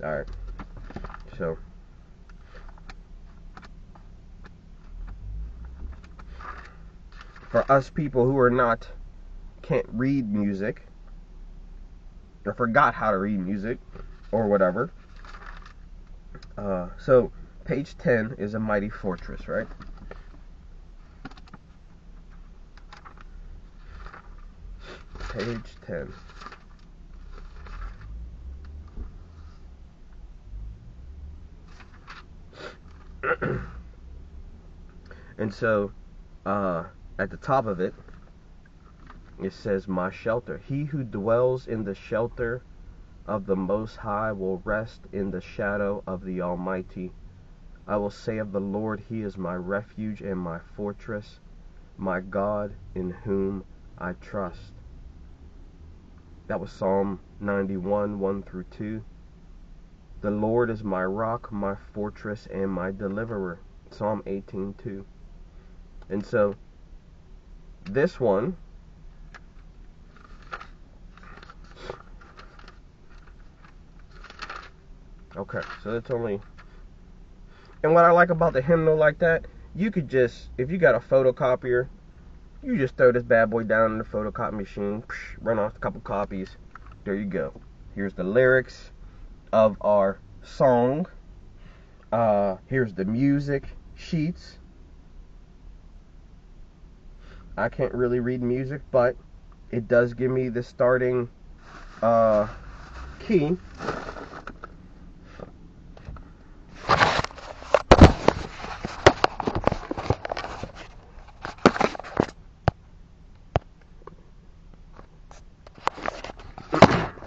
Alright. So, for us people who can't read music, or forgot how to read music, or whatever. So, page 10 is a mighty fortress, right? Page 10. And so, at the top of it, it says, my shelter. He who dwells in the shelter of the Most High will rest in the shadow of the Almighty. I will say of the Lord, He is my refuge and my fortress, my God in whom I trust. That was Psalm 91, 1 through 2. The Lord is my rock, my fortress, and my deliverer. Psalm 18, 2. And so, this one, okay, so it's only, and what I like about the hymnal like that, you could just, if you got a photocopier, you just throw this bad boy down in the photocopy machine, run off a couple copies, there you go. Here's the lyrics of our song. Here's the music sheets. I can't really read music, but it does give me the starting key.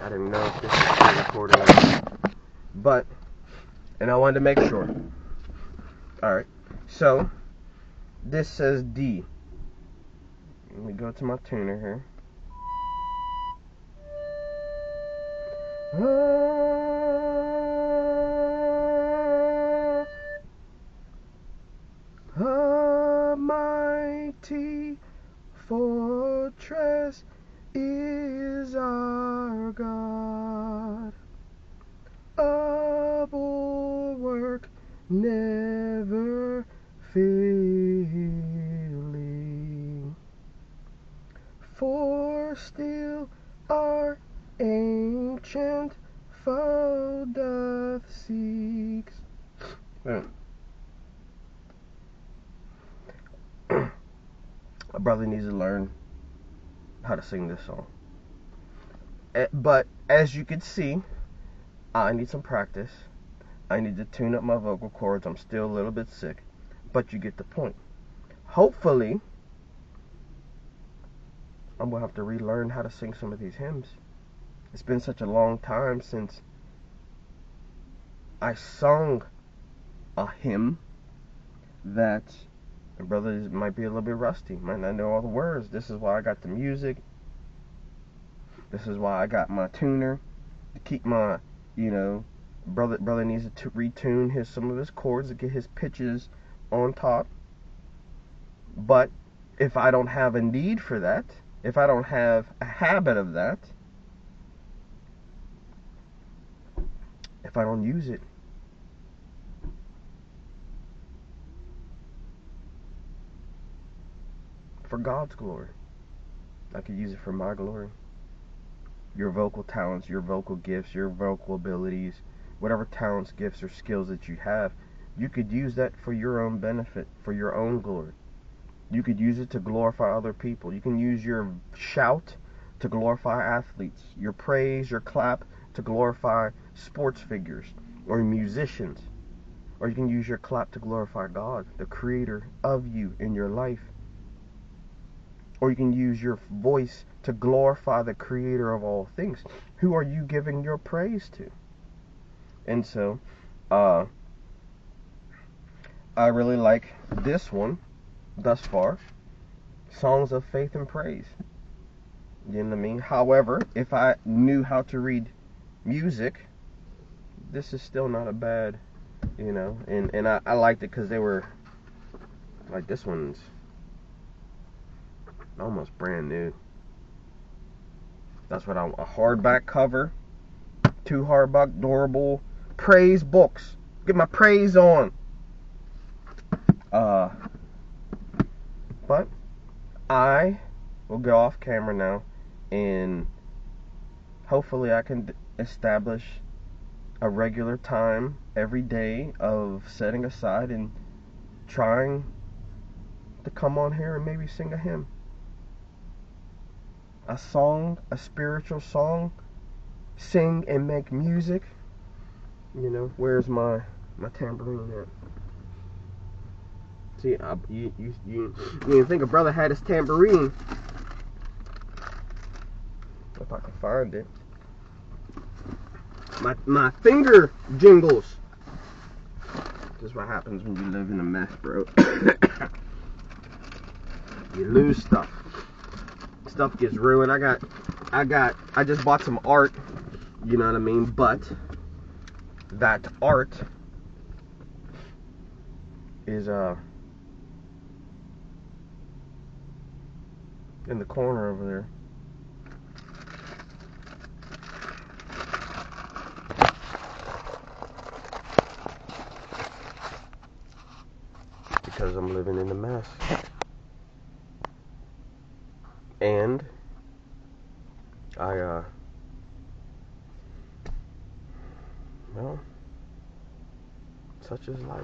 I didn't know if this was still recording, but, and I wanted to make sure. Alright, so this says D. Let me go to my tuner here. A mighty fortress is our God, a bulwark never failing. For still our ancient foe doth seek. A brother needs to learn how to sing this song. But as you can see, I need some practice. I need to tune up my vocal cords. I'm still a little bit sick, but you get the point. Hopefully, I'm going to have to relearn how to sing some of these hymns. It's been such a long time since I sung a hymn that my brothers might be a little bit rusty, might not know all the words. This is why I got the music. This is why I got my tuner to keep my, brother needs to retune some of his chords to get his pitches on top. But if I don't have a need for that, if I don't have a habit of that, if I don't use it, for God's glory, I could use it for my glory. Your vocal talents, your vocal gifts, your vocal abilities, whatever talents, gifts, or skills that you have, you could use that for your own benefit, for your own glory. You could use it to glorify other people. You can use your shout to glorify athletes, your praise, your clap to glorify sports figures or musicians. Or you can use your clap to glorify God, the creator of you in your life. Or you can use your voice to glorify the creator of all things. Who are you giving your praise to? And so, I really like this one thus far. Songs of faith and praise. You know what I mean? However, if I knew how to read music, this is still not a bad, and I liked it because they were, like, this one's almost brand new. That's what a hardback cover, 2 hardback durable praise books. Get my praise on. But I will go off camera now, and hopefully I can establish a regular time every day of setting aside and trying to come on here and maybe sing a hymn, a song, a spiritual song, sing and make music. You know, where's my tambourine at? See, you didn't think a brother had his tambourine. If I can find it. My finger jingles. This is what happens when you live in a mess, bro. You lose stuff. Stuff gets ruined. I just bought some art. You know what I mean? But that art is in the corner over there. Because I'm living in a mess. And well, such is life.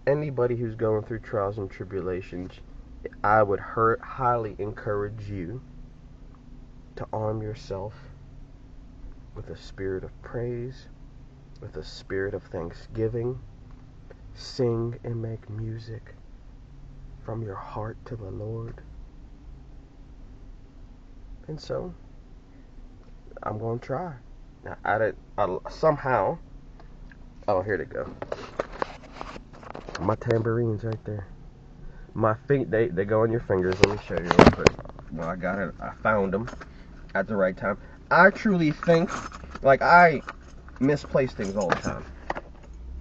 Anybody who's going through trials and tribulations, I would highly encourage you to arm yourself with a spirit of praise, with a spirit of thanksgiving. Sing and make music from your heart to the Lord. And so, I'm going to try. Now, I somehow, oh, here they go. My tambourines right there. My feet, they go on your fingers. Let me show you real quick. Well, I got it. I found them at the right time. I truly think, like, I misplace things all the time.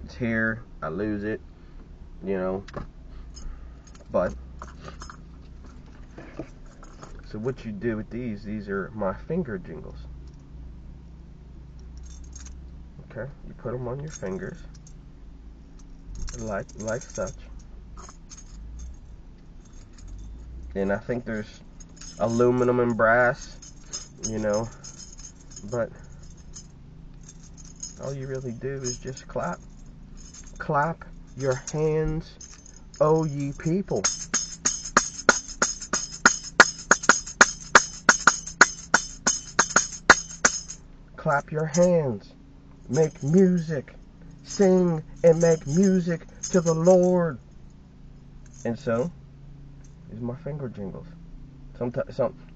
It's here. I lose it. You know. But, so what you do with these are my finger jingles. Okay, you put them on your fingers, like such. And I think there's aluminum and brass, you know, but all you really do is just clap. Clap your hands, O ye people. Clap your hands. Make music. Sing and make music to the Lord. And so, these are my finger jingles.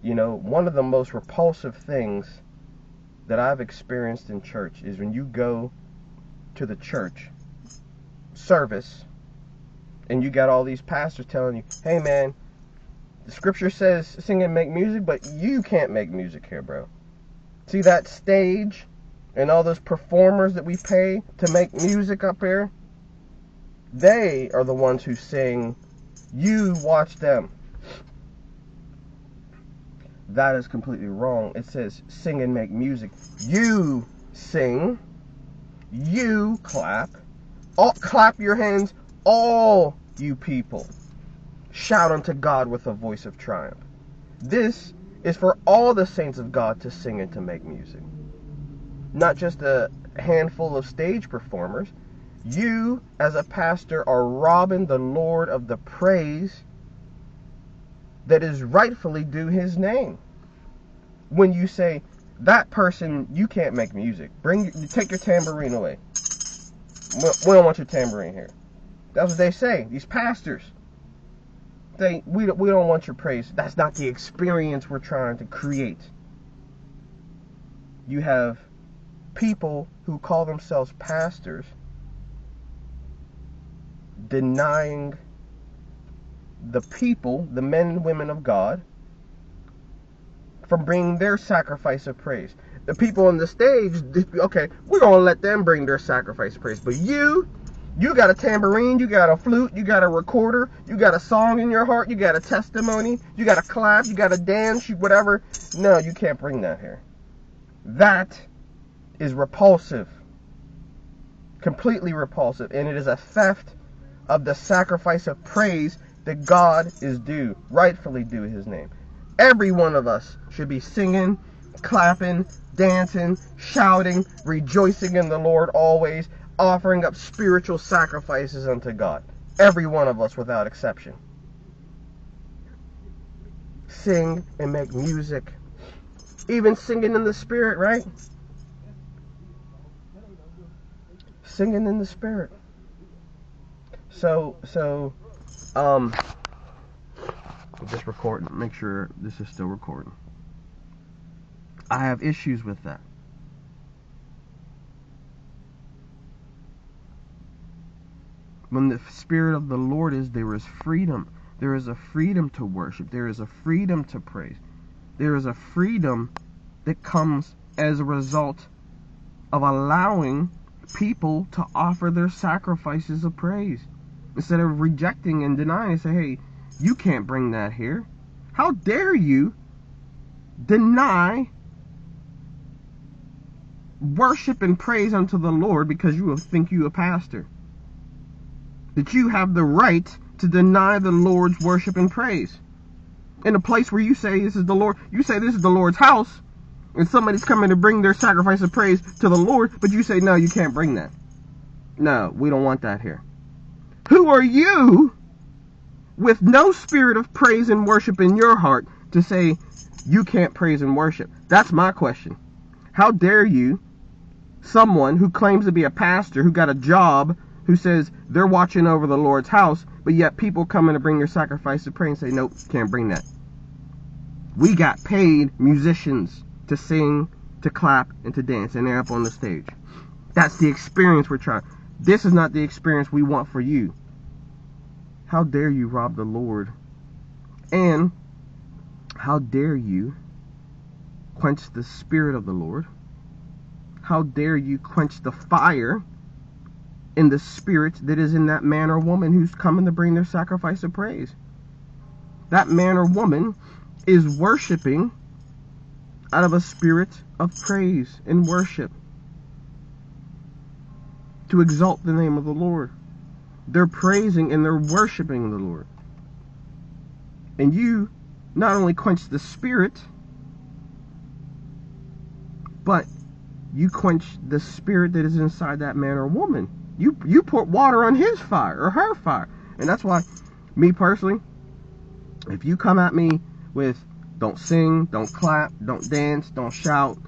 You know, one of the most repulsive things that I've experienced in church is when you go to the church service and you got all these pastors telling you, hey man, the scripture says sing and make music, but you can't make music here, bro. See that stage and all those performers that we pay to make music up here? They are the ones who sing. You watch them. That is completely wrong. It says sing and make music. You sing. You clap. Clap your hands, all you people. Shout unto God with a voice of triumph. This is for all the saints of God to sing and to make music. Not just a handful of stage performers. You, as a pastor, are robbing the Lord of the praise that is rightfully due his name. When you say, that person, you can't make music. Take your tambourine away. We don't want your tambourine here. That's what they say, these pastors. We don't want your praise. That's not the experience we're trying to create. You have people who call themselves pastors denying the people, the men and women of God, from bringing their sacrifice of praise. The people on the stage, okay, we're going to let them bring their sacrifice of praise. But you got a tambourine, you got a flute, you got a recorder, you got a song in your heart, you got a testimony, you got a clap, you got a dance, whatever. No, you can't bring that here. That is repulsive. Completely repulsive. And it is a theft of the sacrifice of praise that God is due, rightfully due his name. Every one of us should be singing, clapping, dancing, shouting, rejoicing in the Lord always, offering up spiritual sacrifices unto God. Every one of us without exception. Sing and make music. Even singing in the Spirit, right? Singing in the Spirit. So, just recording. Make sure this is still recording. I have issues with that. When the Spirit of the Lord is, there is freedom. There is a freedom to worship. There is a freedom to praise. There is a freedom that comes as a result of allowing people to offer their sacrifices of praise. Instead of rejecting and denying and say, hey, you can't bring that here. How dare you deny worship and praise unto the Lord because you think you a pastor? That you have the right to deny the Lord's worship and praise. In a place where you say this is the Lord, you say this is the Lord's house, and somebody's coming to bring their sacrifice of praise to the Lord, but you say, no, you can't bring that. No, we don't want that here. Who are you with no spirit of praise and worship in your heart to say you can't praise and worship? That's my question. How dare you, someone who claims to be a pastor, who got a job, who says they're watching over the Lord's house, but yet people coming to bring their sacrifice of praise and say, nope, can't bring that. We got paid musicians to sing, to clap, and to dance, and they're up on the stage. That's the experience we're trying. This is not the experience we want for you. How dare you rob the Lord? And how dare you quench the Spirit of the Lord? How dare you quench the fire in the spirit that is in that man or woman who's coming to bring their sacrifice of praise? That man or woman is worshiping out of a spirit of praise and worship to exalt the name of the Lord. They're praising and they're worshiping the Lord. And you not only quench the spirit, but you quench the spirit that is inside that man or woman. You put water on his fire or her fire. And that's why, me personally, if you come at me with don't sing, don't clap, don't dance, don't shout,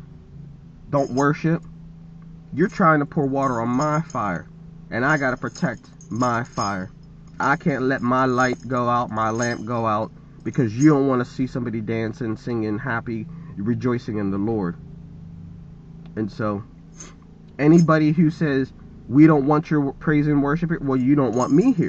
don't worship, you're trying to pour water on my fire. And I got to protect my fire. I can't let my light go out, my lamp go out, because you don't want to see somebody dancing, singing, happy, rejoicing in the Lord. And so, anybody who says, we don't want your praise and worship, well, you don't want me here.